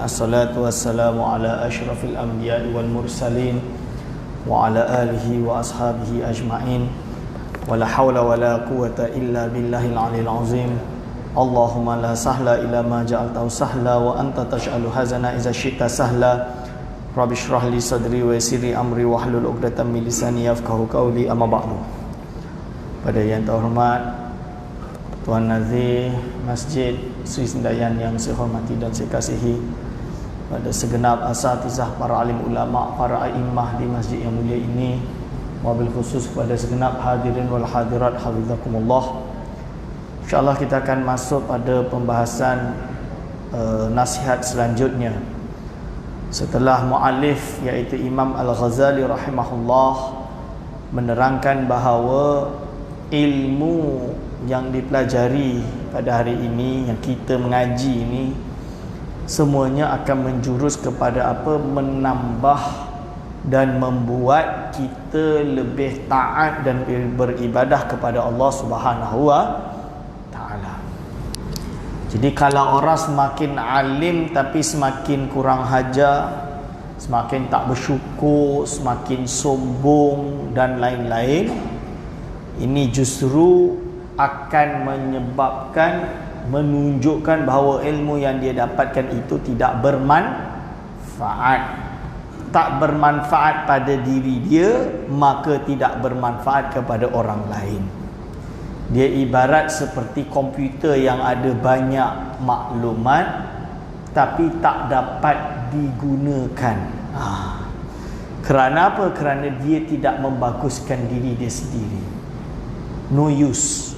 Assalatu wassalamu ala ashrafil anbiya'i wal mursalin wa ala alihi wa ashabihi ajma'in. Wa la hawla wa la quwata illa billahil aliyil azim. Allahumma la sahla illa ma ja'altahu sahla wa anta taj'alu hazana iza syi'ta sahla. Rabbi shrah li sadri wa yassir li amri wa hlul 'uqdatam min lisani yafqahu qawli. Amma ba'du. Pada yang terhormat Tuan Nazir Masjid Sri Sendayan yang saya hormati dan saya kasihi, pada segenap asatizah, para alim ulama, para a'immah di masjid yang mulia ini, wabil khusus pada segenap hadirin wal hadirat hafizakumullah. InsyaAllah kita akan masuk pada pembahasan nasihat selanjutnya. Setelah mu'alif iaitu Imam Al-Ghazali rahimahullah menerangkan bahawa ilmu yang dipelajari pada hari ini, yang kita mengaji ini, semuanya akan menjurus kepada apa? Menambah dan membuat kita lebih taat dan beribadah kepada Allah Subhanahu wa taala. Jadi kalau orang semakin alim tapi semakin kurang hajar, semakin tak bersyukur, semakin sombong dan lain-lain, ini justru akan menyebabkan, menunjukkan bahawa ilmu yang dia dapatkan itu tidak bermanfaat. Tak bermanfaat pada diri dia, maka tidak bermanfaat kepada orang lain. Dia ibarat seperti komputer yang ada banyak maklumat tapi tak dapat digunakan. Kerana apa? Kerana dia tidak membaguskan diri dia sendiri. No use.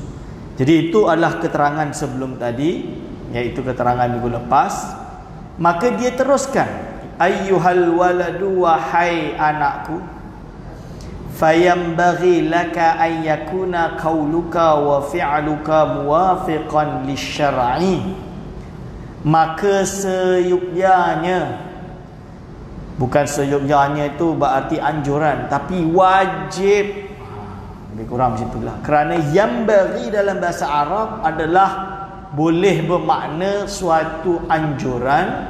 Jadi itu adalah keterangan sebelum tadi, iaitu keterangan minggu lepas. Maka dia teruskan, ayyuhal waladu, wahai anakku, fayambaghi laka an yakuna qauluka wa fi'luka muwafiqan lisyar'i. Maka seyukyanya, bukan seyukyanya itu berarti anjuran, tapi wajib, lebih kurang macam itulah. Kerana yang bagi dalam bahasa Arab adalah boleh bermakna suatu anjuran,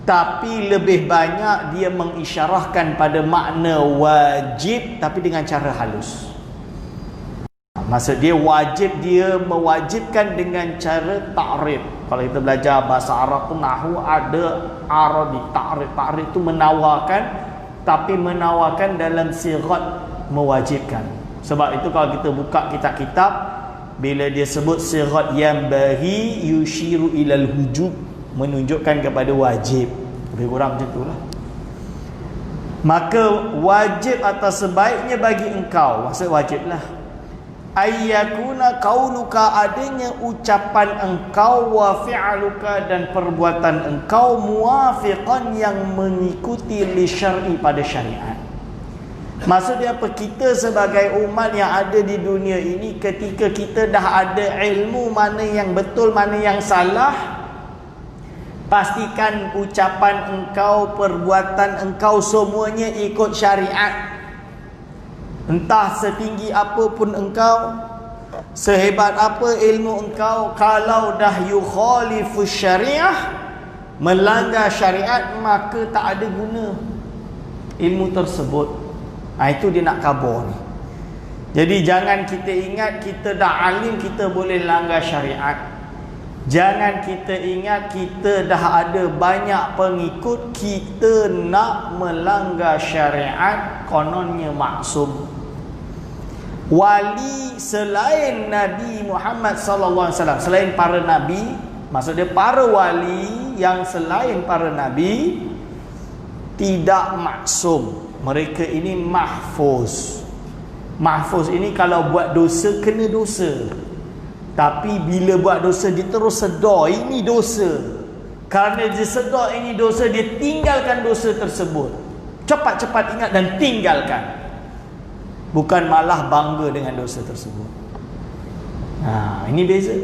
tapi lebih banyak dia mengisyarahkan pada makna wajib, tapi dengan cara halus. Maksud dia wajib, dia mewajibkan dengan cara ta'rif. Kalau kita belajar bahasa Arab tu nahwu, ada arabi, ta'rif. Ta'rif tu menawarkan, tapi menawarkan dalam sigat mewajibkan. Sebab itu kalau kita buka kitab-kitab, bila dia sebut sigat yang bagi yushiru ilal hujub, menunjukkan kepada wajib. Lebih kurang macam itulah. Maka wajib atau sebaiknya bagi engkau, maksud wajiblah, ayyakuna qauluka, adanya ucapan engkau, wa fi'luka, dan perbuatan engkau, muwafiqan, yang mengikuti li syar'i, pada syariat. Maksudnya apa? Kita sebagai umat yang ada di dunia ini, ketika kita dah ada ilmu mana yang betul, mana yang salah, pastikan ucapan engkau, perbuatan engkau, semuanya ikut syariat. Entah setinggi apapun engkau, sehebat apa ilmu engkau, kalau dah yukhalifu syariah, melanggar syariat, maka tak ada guna ilmu tersebut. Itu dia nak kabur ni. Jadi jangan kita ingat kita dah alim, kita boleh langgar syariat. Jangan kita ingat kita dah ada banyak pengikut, kita nak melanggar syariat, kononnya maksum. Wali selain Nabi Muhammad sallallahu alaihi wasallam, selain para nabi, maksudnya para wali yang selain para nabi, tidak maksum. Mereka ini mahfuz. Mahfuz ini kalau buat dosa, kena dosa. Tapi bila buat dosa, dia terus sedar ini dosa. Kerana dia sedar ini dosa, dia tinggalkan dosa tersebut. Cepat-cepat ingat dan tinggalkan. Bukan malah bangga dengan dosa tersebut. Ini beza.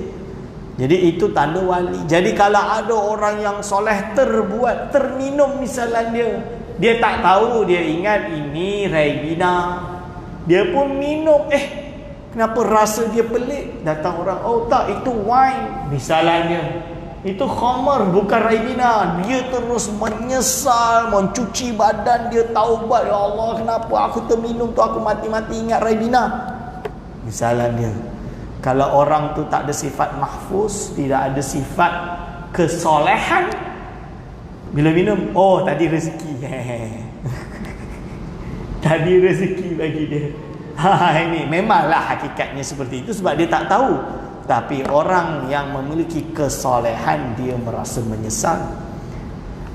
Jadi itu tanda wali. Jadi kalau ada orang yang soleh terbuat, terminum misalnya dia tak tahu, dia ingat ini Raibina, dia pun minum, kenapa rasa dia pelik? Datang orang, oh tak, itu wine misalnya. Itu khamar, bukan Raibina. Dia terus menyesal, mencuci badan, dia taubat. Ya Allah, kenapa aku terminum tu, aku mati-mati ingat Raibina. Misalnya dia, kalau orang tu tak ada sifat mahfuz, tidak ada sifat kesolehan, bila minum, oh tadi rezeki. Tadi rezeki bagi dia. Ini memanglah hakikatnya seperti itu sebab dia tak tahu. Tapi orang yang memiliki kesolehan, dia merasa menyesal.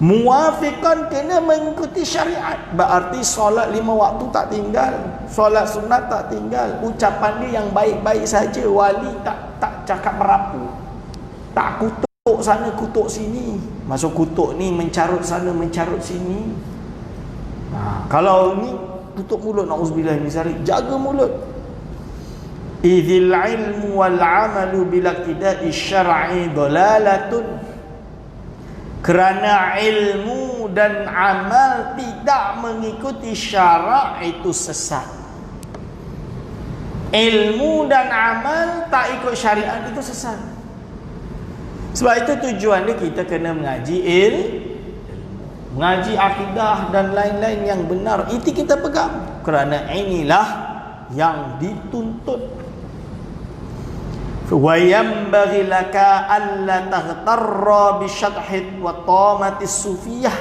Muwafiqan, kena mengikuti syariat. Berarti solat 5 waktu tak tinggal, solat sunat tak tinggal, ucapan dia yang baik-baik saja. Wali tak cakap merapu, tak kutuk sana kutuk sini. Masuk kutuk ni mencarut sana mencarut sini. Kalau ni tutup mulut, na'udzubillah min zalik, jaga mulut. Idzil ilmu wal amalu bila qidai syar'i dalalatun. Kerana ilmu dan amal tidak mengikuti syarak, itu sesat. Ilmu dan amal tak ikut syariat, itu sesat. Sebab itu tujuan dia kita kena mengaji mengaji akidah dan lain-lain yang benar. Itu kita pegang, kerana inilah yang dituntut. Wa yanbaghi laka alla taghtarra bi syadhid wa tamati sufiyah.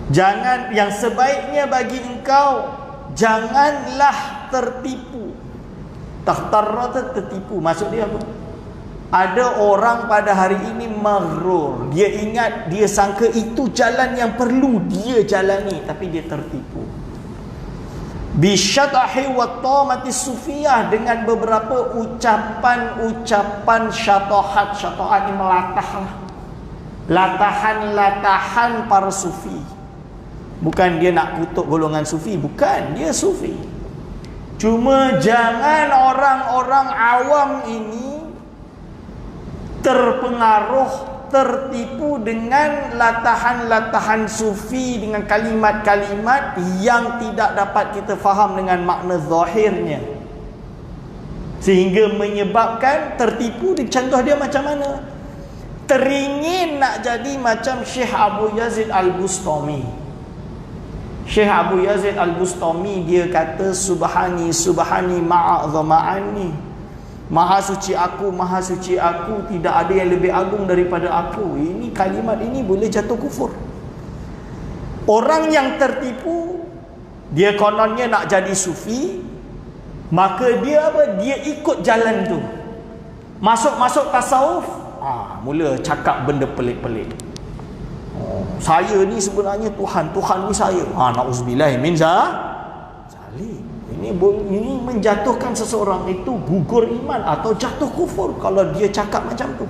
Jangan, yang sebaiknya bagi engkau, janganlah tertipu. Taghtarra, tertipu, maksud dia apa? Ada orang pada hari ini maghrur, dia ingat, dia sangka itu jalan yang perlu dia jalani, tapi dia tertipu. Bisyadahi wa tamati sufiyah, dengan beberapa ucapan-ucapan syatahat. Syatahat ini melatah, latahan-latahan para sufi. Bukan dia nak kutuk golongan sufi, bukan, dia sufi. Cuma jangan orang-orang awam ini terpengaruh, tertipu dengan latahan-latahan sufi, dengan kalimat-kalimat yang tidak dapat kita faham dengan makna zahirnya, sehingga menyebabkan tertipu. Contoh dia macam mana? Teringin nak jadi macam Syekh Abu Yazid Al-Bustami. Syekh Abu Yazid Al-Bustami, dia kata subhani subhani ma'azama'ani, maha suci aku, maha suci aku, tidak ada yang lebih agung daripada aku. Ini kalimat ini boleh jatuh kufur. Orang yang tertipu, dia kononnya nak jadi sufi, maka dia apa? Dia ikut jalan tu. Masuk tasawuf, mula cakap benda pelik-pelik. Saya ni sebenarnya Tuhan ni saya. Na'udzubillah min zalik. Ini menjatuhkan seseorang itu gugur iman atau jatuh kufur kalau dia cakap macam tu.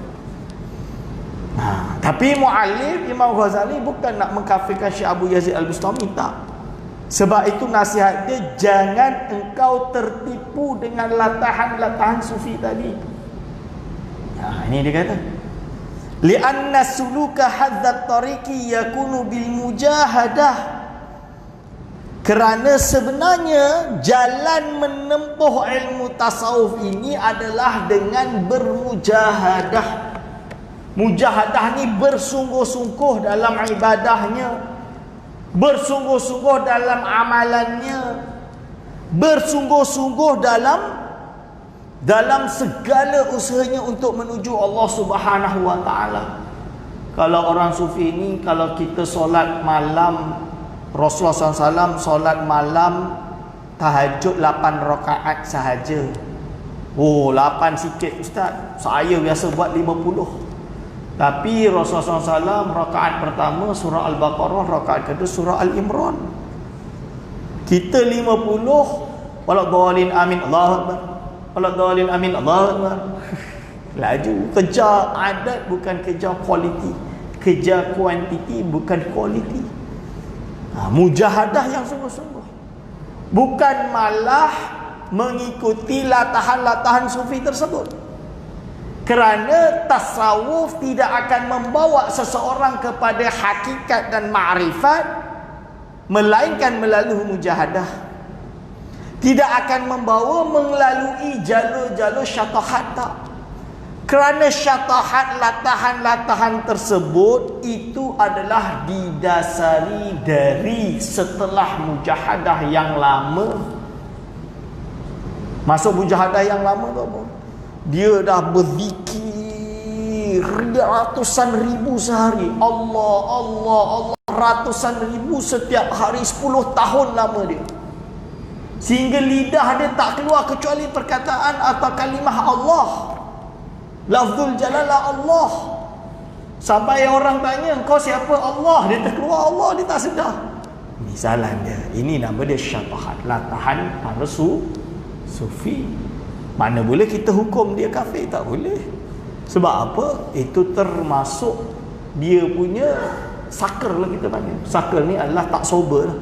Tapi muallif Imam Ghazali bukan nak mengkafirkan Syekh Abu Yazid Al-Bustami, tak. Sebab itu nasihat dia, jangan engkau tertipu dengan latahan-latahan sufi tadi. Ini dia kata, li'anna suluka hadzat tariqi yakunu bil mujahadah. Kerana sebenarnya jalan menempuh ilmu tasawuf ini adalah dengan bermujahadah. Mujahadah ni bersungguh-sungguh dalam ibadahnya, bersungguh-sungguh dalam amalannya, bersungguh-sungguh dalam segala usahanya untuk menuju Allah Subhanahu wa taala. Kalau orang sufi ini, kalau kita solat malam, Rasulullah SAW solat malam tahajud 8 rakaat sahaja. 8 sikit ustaz, saya biasa buat 50. Tapi Rasulullah SAW rakaat pertama surah Al-Baqarah, rakaat kedua surah Al-Imran. Kita 50, waladhdallin amin, Allahu akbar, waladhdallin amin, Allahu akbar. Laju, kejar adat bukan kejar kualiti, kejar kuantiti bukan kualiti. Mujahadah yang sungguh-sungguh, bukan malah mengikuti latahan-latahan sufi tersebut. Kerana tasawuf tidak akan membawa seseorang kepada hakikat dan ma'rifat melainkan melalui mujahadah. Tidak akan membawa melalui jalur-jalur syatahat, tak. Kerana syatahat, latahan-latahan tersebut itu adalah didasari dari setelah mujahadah yang lama. Masuk mujahadah yang lama tu apa? Dia dah berzikir ratusan ribu sehari. Allah, Allah, Allah. Ratusan ribu setiap hari, 10 tahun lama dia. Sehingga lidah dia tak keluar kecuali perkataan atau kalimah Allah. Lafzul jalalah Allah. Sampai orang tanya, kau siapa? Allah. Dia terkeluar Allah, dia tak sedar. Misalan dia. Ini nama dia syatahat, latahan para sufi. Mana boleh kita hukum dia kafir? Tak boleh. Sebab apa? Itu termasuk dia punya sakar lah kita panggil. Sakar ni adalah tak sober lah.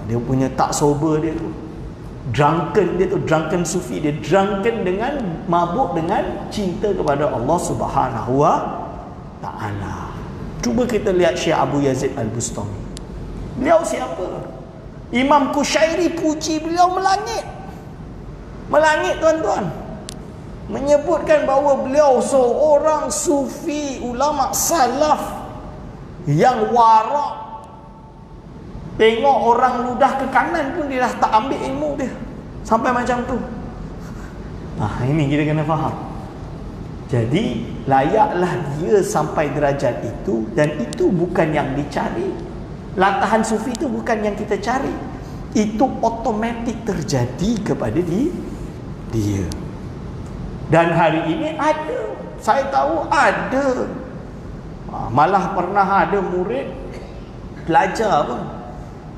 Dia punya tak sober dia tu, drunken dia tu, drunken sufi dia, drunken dengan mabuk dengan cinta kepada Allah Subhanahu wa Ta'ala. Cuba kita lihat Syekh Abu Yazid Al-Bustami. Beliau siapa? Imam Kushairi puji beliau melangit. Melangit tuan-tuan. Menyebutkan bahawa beliau seorang sufi, ulama salaf yang warak. Tengok orang ludah ke kanan pun dia dah tak ambil ilmu dia. Sampai macam tu. Ini kita kena faham. Jadi layaklah dia sampai derajat itu. Dan itu bukan yang dicari. Latahan sufi itu bukan yang kita cari. Itu otomatik terjadi kepada dia. Dan hari ini ada. Saya tahu ada. Malah pernah ada murid pelajar pun,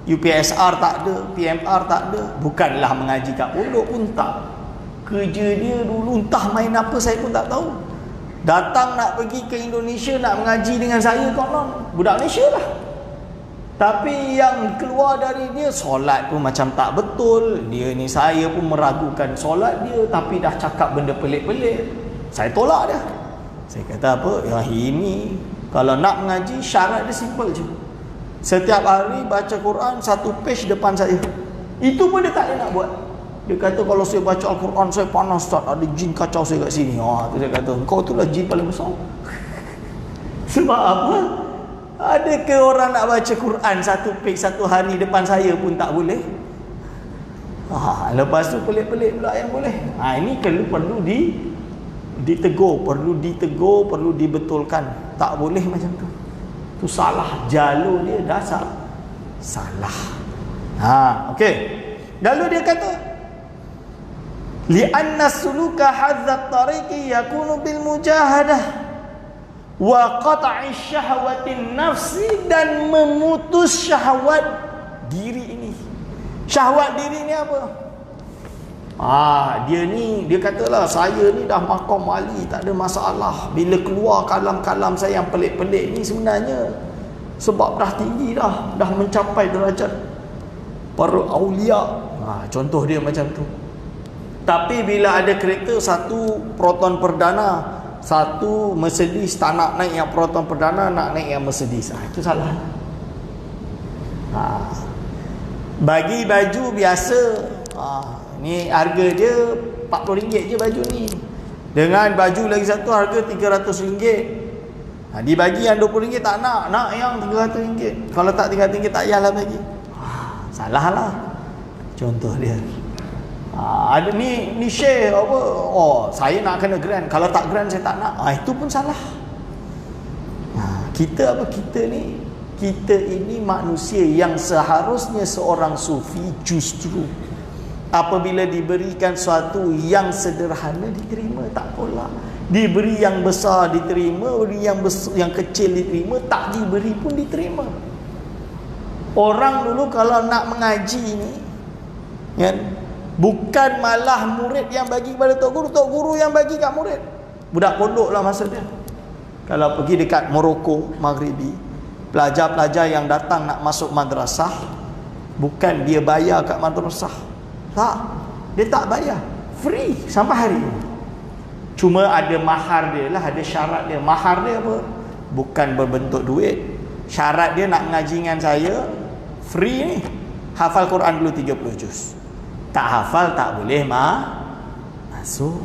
UPSR tak ada, PMR tak ada. Bukanlah mengaji kat pondok pun tak. Kerja dia dulu entah main apa saya pun tak tahu. Datang nak pergi ke Indonesia nak mengaji dengan saya konon. Budak Malaysia lah. Tapi yang keluar dari dia, solat pun macam tak betul. Dia ni, saya pun meragukan solat dia. Tapi dah cakap benda pelik-pelik. Saya tolak dia. Saya kata apa? Ya ini, kalau nak mengaji syarat dia simple je. Setiap hari baca Quran 1 page depan saya. Itu pun dia tak ada nak buat. Dia kata kalau saya baca Al-Quran saya panas Ustaz, ada jin kacau saya kat sini. Tu dia kata, kau tu lah jin paling besar. Sebab apa? Ada ke orang nak baca Quran 1 page 1 hari depan saya pun tak boleh? Lepas tu pelik-pelik pula yang boleh. Ini perlu ditegur, perlu dibetulkan. Tak boleh macam tu. Tu salah, jalur dia dasar salah. Okey. Lalu dia kata, li'anna suluka hadzat tariqi yakunu bil mujahadah wa qat'i syahwatin nafsi, dan memutus syahwat diri ini. Syahwat diri ni apa? Dia katalah, saya ni dah maqam wali, tak ada masalah. Bila keluar kalam-kalam saya yang pelik-pelik ni, sebenarnya sebab dah tinggi dah mencapai derajat para aulia. Contoh dia macam tu. Tapi bila ada kereta, satu Proton perdana, satu Mercedes, tak nak naik yang Proton perdana, nak naik yang Mercedes. Itu salah. Bagi baju biasa, ni harga dia RM40 je baju ni. Dengan baju lagi satu harga RM300. Dibagi yang RM20 tak nak yang RM300. Kalau tak RM300 tak payahlah bagi. Salah lah. Contoh dia. Ada ni share apa? Saya nak kena grant. Kalau tak grant saya tak nak. Itu pun salah. Kita ini manusia yang seharusnya seorang sufi justru apabila diberikan sesuatu yang sederhana diterima, tak apalah. Diberi yang besar diterima, beri yang kecil diterima, tak diberi pun diterima. Orang dulu kalau nak mengaji ni, kan, bukan malah murid yang bagi kepada tok guru yang bagi kat murid. Budak pondok lah masa dia. Kalau pergi dekat Morocco Maghribi, pelajar-pelajar yang datang nak masuk madrasah, bukan dia bayar kat madrasah. Tak, dia tak bayar, free sampai hari ini. Cuma ada mahar dia lah, ada syarat dia. Mahar dia apa? Bukan berbentuk duit. Syarat dia nak mengaji dengan saya, free ni, hafal Quran dulu 30 juz. Tak hafal tak boleh masuk.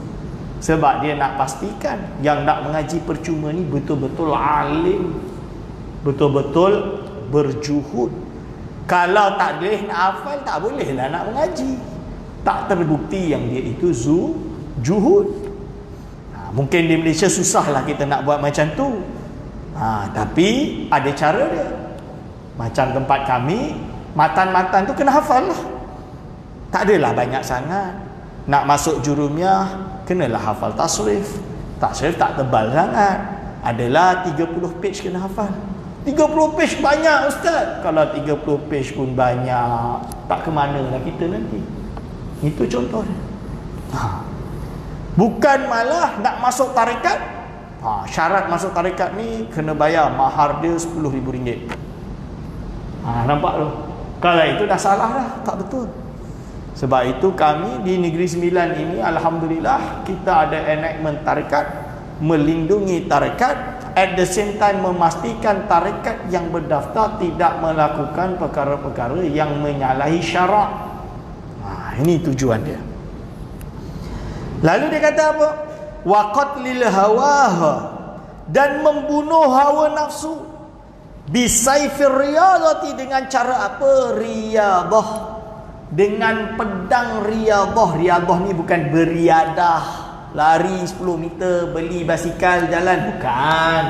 Sebab dia nak pastikan yang nak mengaji percuma ni betul-betul alim, betul-betul berjuhud. Kalau tak boleh nak hafal, tak bolehlah nak mengaji. Tak terbukti yang dia itu juhud. Mungkin di Malaysia susahlah kita nak buat macam tu. Tapi ada cara dia. Macam tempat kami, matan-matan tu kena hafal lah. Tak adalah banyak sangat. Nak masuk jurumiyah, kenalah hafal tasrif. Tasrif tak tebal sangat. Adalah 30 page kena hafal. 30 page banyak ustaz. Kalau 30 page pun banyak, tak ke manalah kita nanti. Itu contoh dia. Bukan malah nak masuk tarekat. Syarat masuk tarekat ni kena bayar mahar dia RM10,000. Nampak tu? Kalau itu dah salah dah, tak betul. Sebab itu kami di Negeri Sembilan ini, alhamdulillah, kita ada enactment tarekat, melindungi tarekat, at the same time memastikan tarekat yang berdaftar tidak melakukan perkara-perkara yang menyalahi syarak. Ini tujuan dia. Lalu dia kata apa? Wa qatlil hawaha, dan membunuh hawa nafsu. Bisayfir riyadati, dengan cara apa? Riyadah, dengan pedang riyadah. Riyadah ni bukan beriadah, lari 10 meter, beli basikal jalan, bukan.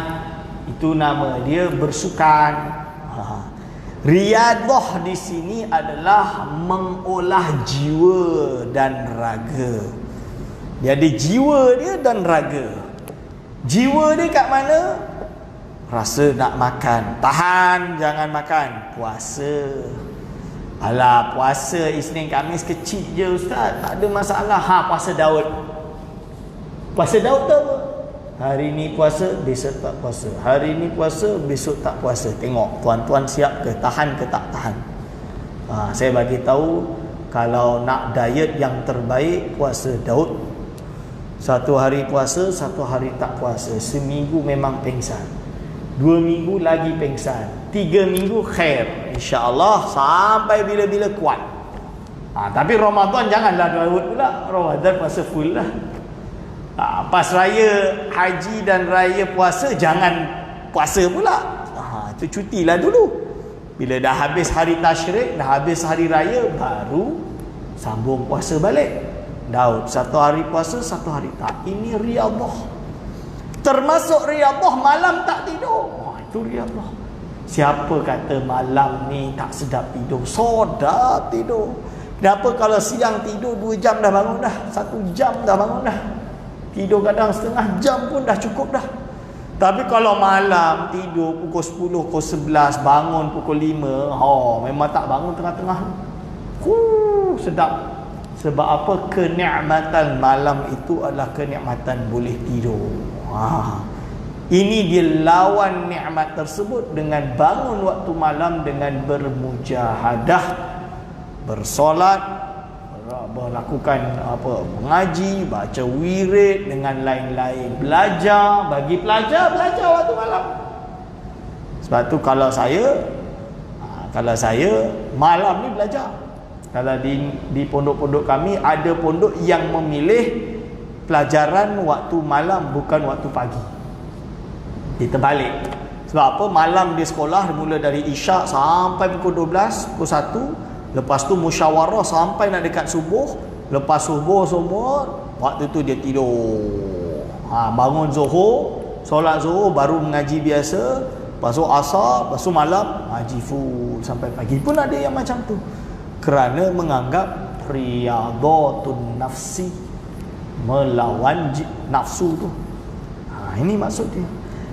Itu nama dia bersukan. Riyadah di sini adalah mengolah jiwa dan raga. Dia ada jiwa dia dan raga. Jiwa dia kat mana? Rasa nak makan, tahan jangan makan, puasa. Alah, puasa Isnin Khamis kecil je ustaz, tak ada masalah. Puasa Daud. Puasa Daud tu apa? Hari ni puasa, besok tak puasa. Hari ni puasa, besok tak puasa. Tengok tuan-tuan siap ke, tahan ke tak tahan. Saya bagi tahu, kalau nak diet yang terbaik, puasa Daud. 1 hari puasa, 1 hari tak puasa. Seminggu memang pengsan, 2 minggu lagi pengsan, 3 minggu khair, insya-Allah sampai bila-bila kuat. Tapi Ramadan janganlah Daud pula. Ramadan puasa full lah. Pas raya haji dan raya puasa jangan puasa pula. Itu cutilah dulu. Bila dah habis hari tasyrik, dah habis hari raya, baru sambung puasa balik. Daud 1 hari puasa, 1 hari tak. Ini riyadah. Termasuk riyadah malam tak tidur. Itu riyadah. Siapa kata malam ni tak sedap tidur? Sedap tidur. Kenapa kalau siang tidur 2 jam dah bangun dah, 1 jam dah bangun dah. Tidur kadang setengah jam pun dah cukup dah. Tapi kalau malam tidur pukul 10, pukul 11, bangun pukul 5, memang tak bangun tengah-tengah. Sedap. Sebab apa? Kenikmatan malam itu adalah kenikmatan boleh tidur. Ini dia lawan nikmat tersebut dengan bangun waktu malam, dengan bermujahadah, bersolat, melakukan mengaji, baca wirid dengan lain-lain, belajar. Bagi belajar waktu malam. Sebab tu kalau saya malam ni belajar. Kalau di pondok-pondok kami, ada pondok yang memilih pelajaran waktu malam, bukan waktu pagi. Kita balik. Sebab apa? Malam dia sekolah mula dari isyak sampai pukul 12, pukul 1. Lepas tu musyawarah sampai nak dekat subuh. Lepas subuh semua, waktu tu dia tidur. Bangun zuhur, solat zuhur, baru mengaji biasa. Lepas tu asar, lepas tu malam ngaji full sampai pagi. Pun ada yang macam tu. Kerana menganggap riyadatun nafsi, melawan nafsu tu. Ini maksud dia.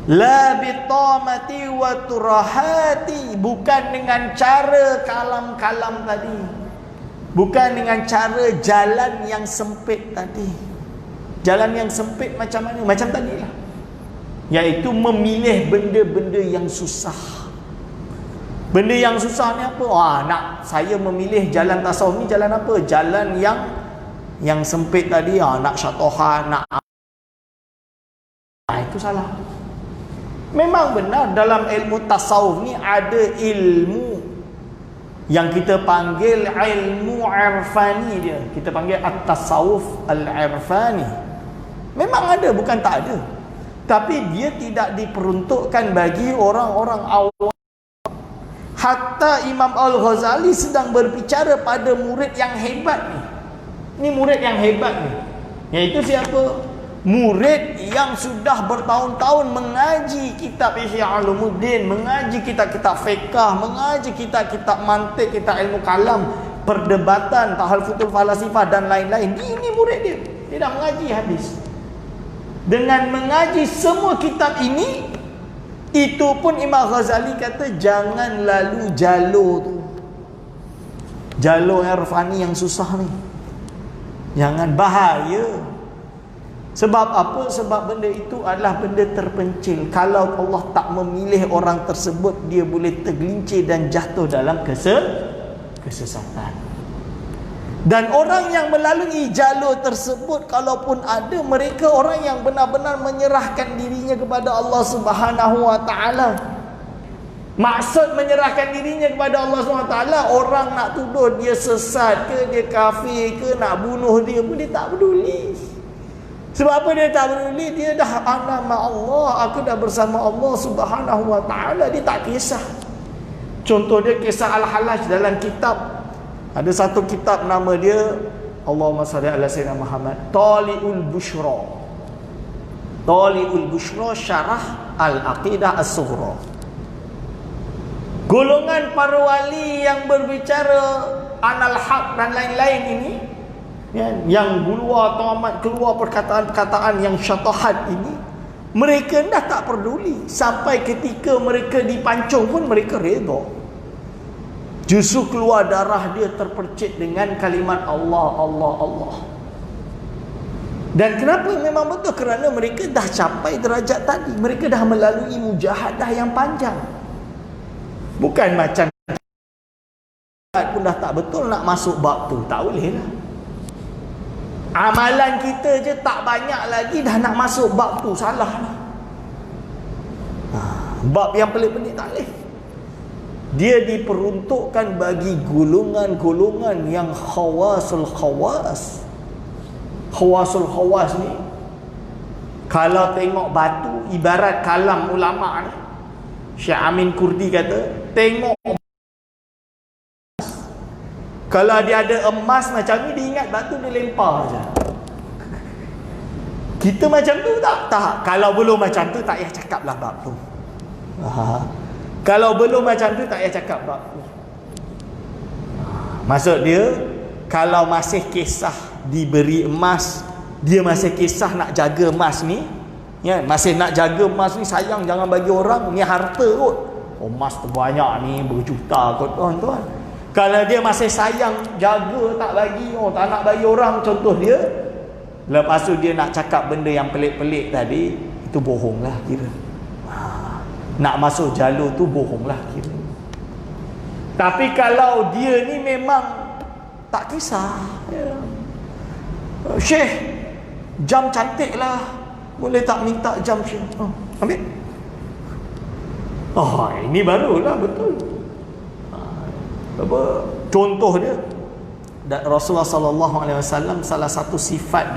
La bitamati wa turahati, bukan dengan cara kalam-kalam tadi, bukan dengan cara jalan yang sempit tadi. Jalan yang sempit macam mana? Macam tadi lah, iaitu memilih benda-benda yang susah. Benda yang susah ni apa? Nak saya memilih jalan tasawuf ni jalan apa? Jalan yang sempit tadi, nak syatohan, nak itu salah. Memang benar dalam ilmu tasawuf ni ada ilmu yang kita panggil ilmu irfani dia. Kita panggil at-tasawuf al-irfani. Memang ada, bukan tak ada. Tapi dia tidak diperuntukkan bagi orang-orang awam. Hatta Imam Al-Ghazali sedang berbicara pada murid yang hebat ni. Ni murid yang hebat ni. Iaitu siapa? Murid yang sudah bertahun-tahun mengaji kitab Ihya Ulumuddin, mengaji kitab-kitab fiqh, mengaji kitab-kitab mantik, kitab ilmu kalam, perdebatan, tahalfutul falasifah dan lain-lain. Ini murid dia. Dia dah mengaji habis. Dengan mengaji semua kitab ini, itu pun Imam Ghazali kata jangan lalu jalur tu. Jalur irfani yang susah ni. Jangan, bahaya. Sebab apa? Sebab benda itu adalah benda terpencil. Kalau Allah tak memilih orang tersebut, dia boleh tergelincir dan jatuh dalam kesesatan. Dan orang yang melalui jalur tersebut, kalaupun ada, mereka orang yang benar-benar menyerahkan dirinya kepada Allah Subhanahu wa taala. Maksud menyerahkan dirinya kepada Allah Subhanahu wa taala, orang nak tuduh dia sesat ke, dia kafir ke, nak bunuh dia pun dia tak peduli. Sebab apa dia tak peduli? Dia dah ana ma'allah, aku dah bersama Allah Subhanahu wa taala, dia tak kisah. Contoh dia kisah Al-Halaj dalam kitab. Ada satu kitab nama dia, Allahumma salli ala sayyidina Muhammad, Tali'ul Bushra. Tali'ul Bushra syarah Al-Aqidah As-Sughra. Golongan para wali yang berbicara anal haq dan lain-lain ini, ya, yang keluar perkataan-perkataan yang syatahat ini, mereka dah tak peduli. Sampai ketika mereka dipancung pun mereka redha. Justru keluar darah dia terpercik dengan kalimat Allah, Allah, Allah. Dan kenapa? Memang betul, kerana mereka dah capai derajat tadi. Mereka dah melalui mujahadah yang panjang. Bukan macam pun dah tak betul nak masuk bab tu, tak boleh lah. Amalan kita je tak banyak lagi dah nak masuk bab tu, salah lah. Bab yang pelik-pelik tak boleh. Dia diperuntukkan bagi golongan-golongan yang khawasul khawas. Khawasul khawas ni, kalau tengok batu, ibarat kalam ulama ni, Syekh Amin Kurdi kata, tengok kalau dia ada emas macam ni, dia ingat batu, dia lempar je. Kita macam tu tak? Kalau belum macam tu, tak payah cakap lah bab tu. Kalau belum macam tu, tak payah cakap bab tu. Maksud dia, kalau masih kisah diberi emas, dia masih kisah nak jaga emas ni, ya, masih nak jaga emas ni, sayang jangan bagi orang, ni harta kot. Oh, emas tu banyak ni, berjuta kot tuan-tuan. Kalau dia masih sayang, jaga, tak bagi, tak nak bagi orang, contoh dia, lepas tu dia nak cakap benda yang pelik-pelik tadi, itu bohong lah kira. Nak masuk jalur tu bohong lah kira. Tapi kalau dia ni memang tak kisah, ya. Syekh, jam cantik lah, boleh tak minta jam Syekh? Ambil. Ini barulah betul. Apa contoh dia? Dan Rasulullah sallallahu alaihi wasallam, salah satu sifat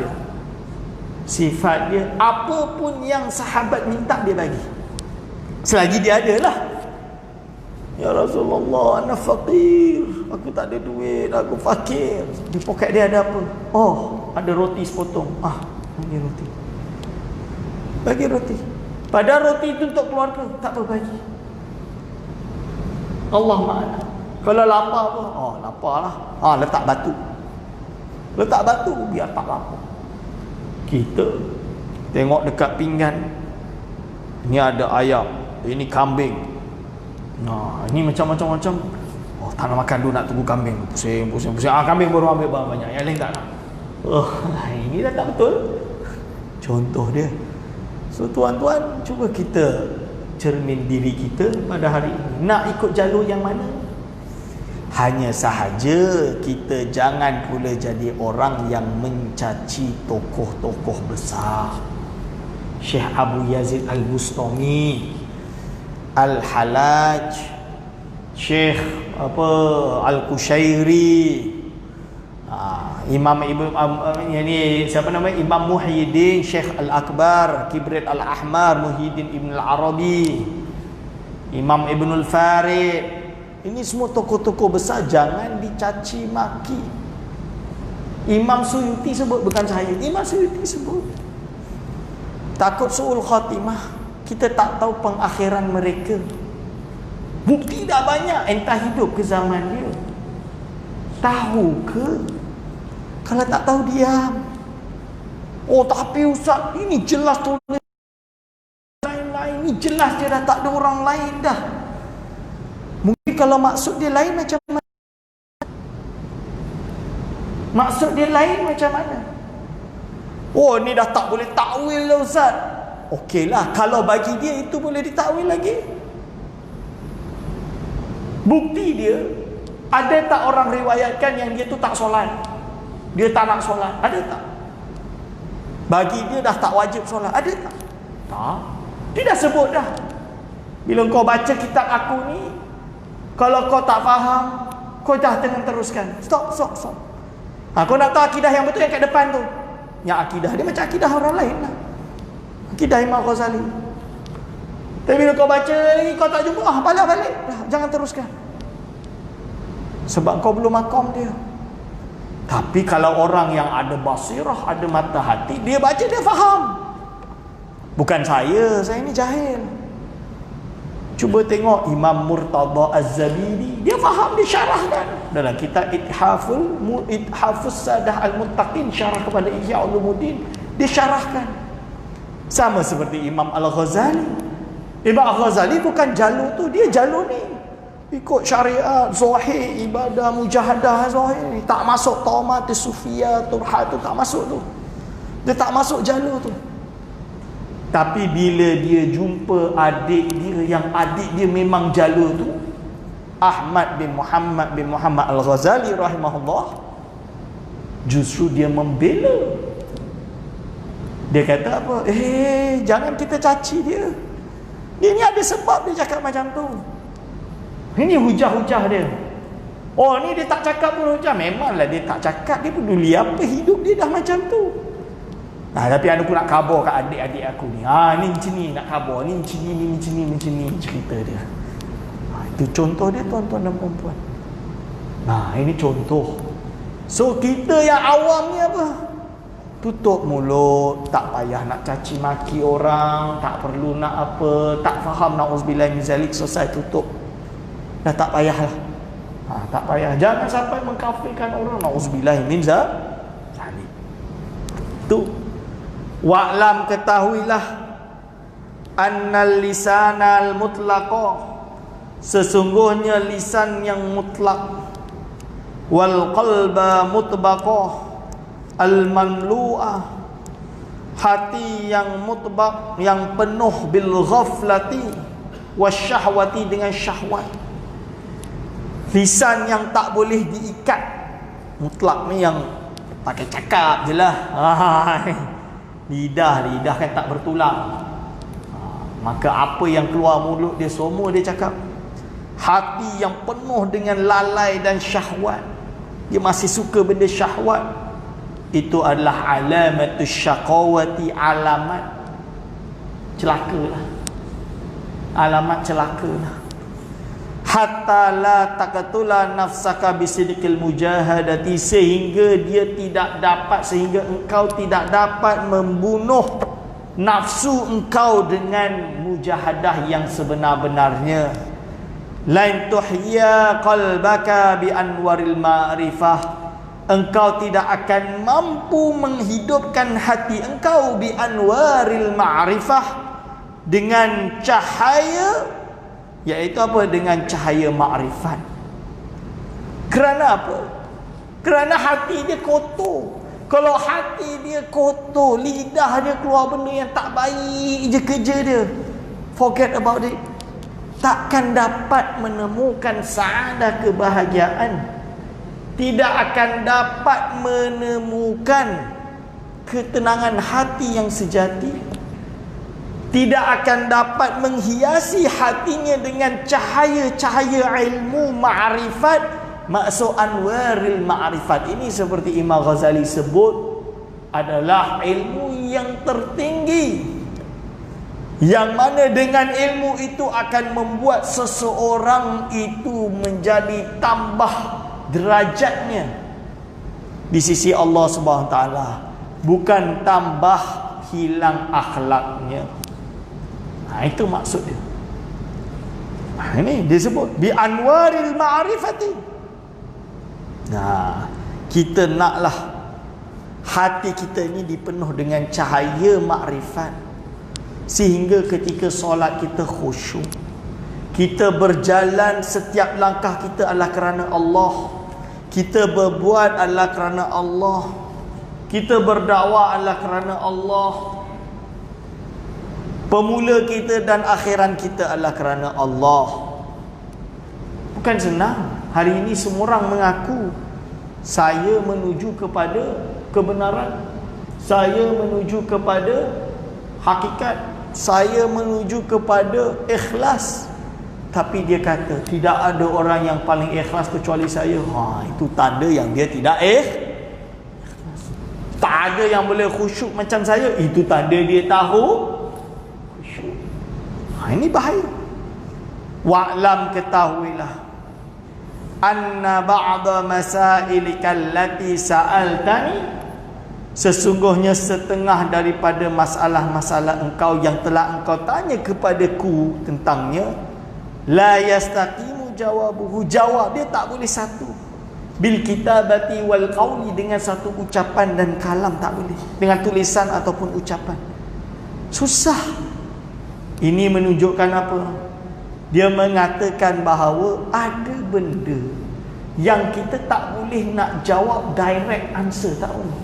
dia, apa pun yang sahabat minta dia bagi, selagi dia ada lah. Ya Rasulullah, ana faqir, aku tak ada duit, aku fakir. Di poket dia ada apa? Ada roti sepotong. Bagi roti. Bagi roti. Padahal roti itu untuk keluarga, tak apa bagi. Allah Ma'ala. Kalau lapar apa? Lapar lah. Letak batu. Letak batu biar tak lapar. Kita tengok dekat pinggan, ini ada ayam, ini kambing. Ini macam-macam. Tak nak makan dulu, nak tunggu kambing. Pusing. Kambing baru ambil banyak, yang lain tak nak. Ini dah tak betul. Contoh dia. So tuan-tuan, cuba kita cermin diri kita pada hari ini. Nak ikut jalur yang mana? Hanya sahaja kita jangan pula jadi orang yang mencaci tokoh-tokoh besar. Syekh Abu Yazid Al-Bustami, Al-Halaj, Syekh Al-Kushairi, Imam ini siapa nama, Imam Muhyiddin Syekh Al-Akbar Kibrit Al-Ahmar Muhyiddin Ibn Al-Arabi, Imam Ibnul Farid. Ini semua tokoh-tokoh besar, jangan dicaci maki. Imam Suyuti sebut, bukan saya, Imam Suyuti sebut. Takut su'ul khatimah, kita tak tahu pengakhiran mereka. Bukti dah banyak, entah hidup ke zaman dia. Tahu ke? Kalau tak tahu diam. Oh tapi Ustaz, ini jelas tulis lain-lain, ini jelas dia dah tak ada orang lain dah. Mungkin kalau maksud dia lain macam mana? Maksud dia lain macam mana? Oh ni dah tak boleh takwil lah Ustaz. Okeylah, kalau bagi dia itu boleh ditakwil lagi. Bukti dia, ada tak orang riwayatkan yang dia tu tak solat, dia tak nak solat? Ada tak? Bagi dia dah tak wajib solat, ada tak? Tak. Dia dah sebut dah. Bila kau baca kitab aku ni, kalau kau tak faham, kau dah jangan teruskan. Stop. Kau nak tahu akidah yang betul yang kat depan tu. Yang akidah dia macam akidah orang lain lah. Akidah Imam Ghazali. Tapi bila kau baca lagi, kau tak jumpa, balik. Jangan teruskan. Sebab kau belum makom dia. Tapi kalau orang yang ada basirah, ada mata hati, dia baca, dia faham. Bukan saya ni jahil. Cuba tengok Imam Murtada Az-Zabidi, dia faham, dia syarahkan dalam kitab Ithafus Sadah Al-Muttaqin, syarah kepada Ihya Ulumuddin, dia syarahkan. Sama seperti Imam Al-Ghazali. Imam Al-Ghazali bukan jalur tu, dia jalur ni. Ikut syariat, zahir, ibadah, mujahadah, zahir. Tak masuk taumat, sufiyah, turhat tu, tak masuk tu. Dia tak masuk jalur tu. Tapi bila dia jumpa adik dia, yang adik dia memang jalur tu, Ahmad bin Muhammad Al-Ghazali rahimahullah, justru dia membela. Dia kata apa? Jangan kita caci dia. Dia ni ada sebab dia cakap macam tu. Ini hujah-hujah dia. Oh ni dia tak cakap pun hujah. Memanglah dia tak cakap, dia peduli apa, hidup dia dah macam tu. Tapi aku nak khabar kat adik-adik aku ni. Ni macam ni nak khabar, ni macam ni cerita dia. Itu contoh dia, tuan-tuan dan puan-puan. Ini contoh. So kita yang awam ni apa? Tutup mulut, tak payah nak caci maki orang, tak perlu nak apa, tak faham, na'udzubillah min zalik, selesai, tutup. Dah tak payahlah. Tak payah. Jangan sampai mengkafirkan orang, na'udzubillah min zalik. Tu. Wa'lam, ketahuilah, annal lisanal mutlaqah, sesungguhnya lisan yang mutlak, wal qalba mutbaqah, al mamlu'ah, hati yang mutbaq, yang penuh bil ghaflati wasyahwati, dengan syahwat. Lisan yang tak boleh diikat, mutlak ni yang pakai cakap je lah. Lidah kan tak bertulang. Maka apa yang keluar mulut dia, semua dia cakap. Hati yang penuh dengan lalai dan syahwat, dia masih suka benda syahwat, itu adalah alamatus syaqawati, alamat celakalah. Alamat celakalah. Hatta la taqatula nafsaka bisidqil mujahadati, sehingga engkau tidak dapat membunuh nafsu engkau dengan mujahadah yang sebenar-benarnya. Lain tuhya qalbaka bi anwaril ma'rifah, engkau tidak akan mampu menghidupkan hati engkau bi anwaril ma'rifah, dengan cahaya, iaitu apa? Dengan cahaya makrifat. Kerana apa? Kerana hati dia kotor. Kalau hati dia kotor, lidah dia keluar benda yang tak baik je kerja dia, forget about it. Takkan dapat menemukan saadah, kebahagiaan. Tidak akan dapat menemukan ketenangan hati yang sejati. Tidak akan dapat menghiasi hatinya dengan cahaya-cahaya ilmu, ma'rifat, maksud anwaril ma'rifat ini seperti Imam Ghazali sebut adalah ilmu yang tertinggi, yang mana dengan ilmu itu akan membuat seseorang itu menjadi tambah derajatnya di sisi Allah Subhanahu Wa Taala, bukan tambah hilang akhlaknya. Itu maksud dia. Ini disebut bi anwaril ma'rifati. Kita naklah hati kita ini dipenuh dengan cahaya makrifat, sehingga ketika solat kita khusyuk, kita berjalan, setiap langkah kita adalah kerana Allah, kita berbuat adalah kerana Allah, kita berdakwah adalah kerana Allah, pemula kita dan akhiran kita adalah kerana Allah. Bukan senang. Hari ini semua orang mengaku saya menuju kepada kebenaran, saya menuju kepada hakikat, saya menuju kepada ikhlas. Tapi dia kata tidak ada orang yang paling ikhlas kecuali saya. Itu tanda yang dia tidak ikhlas. Tak ada yang boleh khusyuk macam saya. Itu tanda dia tahu khusyuk. Ini bahaya. Wa'lam, ketahuilah, anna ba'da masailika allati sa'altani, sesungguhnya setengah daripada masalah-masalah engkau yang telah engkau tanya kepadaku tentangnya, la yastaqimu jawabuhu, jawab dia tak boleh satu, bil kitabati wal qawli, dengan satu ucapan dan kalam tak boleh, dengan tulisan ataupun ucapan. Susah. Ini menunjukkan apa? Dia mengatakan bahawa ada benda yang kita tak boleh nak jawab direct answer, tak boleh.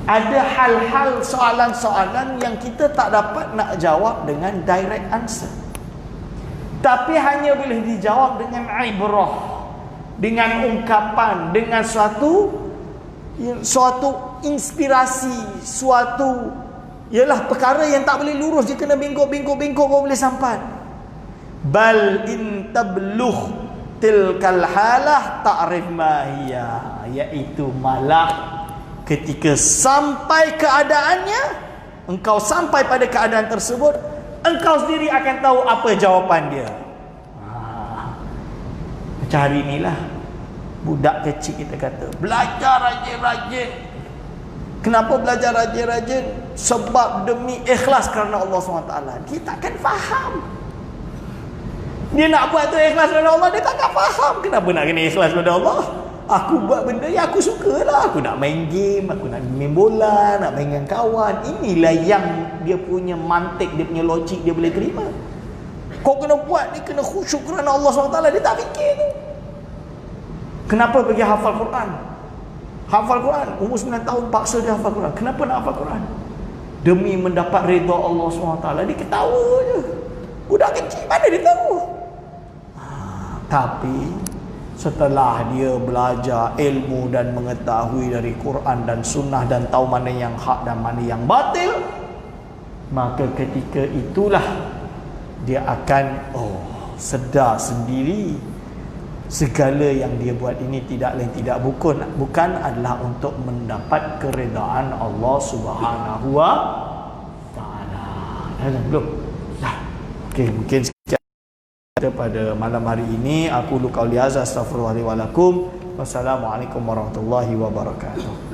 Ada hal-hal, soalan-soalan yang kita tak dapat nak jawab dengan direct answer, tapi hanya boleh dijawab dengan ibrah, dengan ungkapan, dengan suatu inspirasi, suatu ialah perkara yang tak boleh lurus, dia kena bengkok baru boleh sampai. Bal in tablugh tilkal halah ta'rif ma hiya, iaitu malah ketika sampai keadaannya, engkau sampai pada keadaan tersebut, engkau sendiri akan tahu apa jawapan dia. Macam hari inilah budak kecil kita kata belajar rajin-rajin. Kenapa belajar rajin-rajin? Sebab demi ikhlas kerana Allah SWT. Dia takkan faham. Dia nak buat tu ikhlas kerana Allah, dia takkan faham. Kenapa nak kena ikhlas kerana Allah? Aku buat benda yang aku suka lah. Aku nak main game, aku nak main bola, nak main dengan kawan. Inilah yang dia punya mantik, dia punya logik dia boleh terima. Kau kena buat, dia kena khusyuk kerana Allah SWT. Dia tak fikir tu. Kenapa pergi hafal Quran? Hafal Quran, umur 9 tahun paksa dia hafal Quran. Kenapa nak hafal Quran? Demi mendapat redha Allah SWT. Dia ketawa je. Budak kecil mana dia tahu? Tapi setelah dia belajar ilmu dan mengetahui dari Quran dan Sunnah dan tahu mana yang hak dan mana yang batil, maka ketika itulah dia akan sedar sendiri segala yang dia buat ini tidak lain tidak bukan adalah untuk mendapat keredaan Allah Subhanahu wa taala. Belum. Okey, mungkin sekian pada malam hari ini. Aku qauli hadza, astaghfirullahaladzim wa lakum. Wassalamualaikum warahmatullahi wabarakatuh.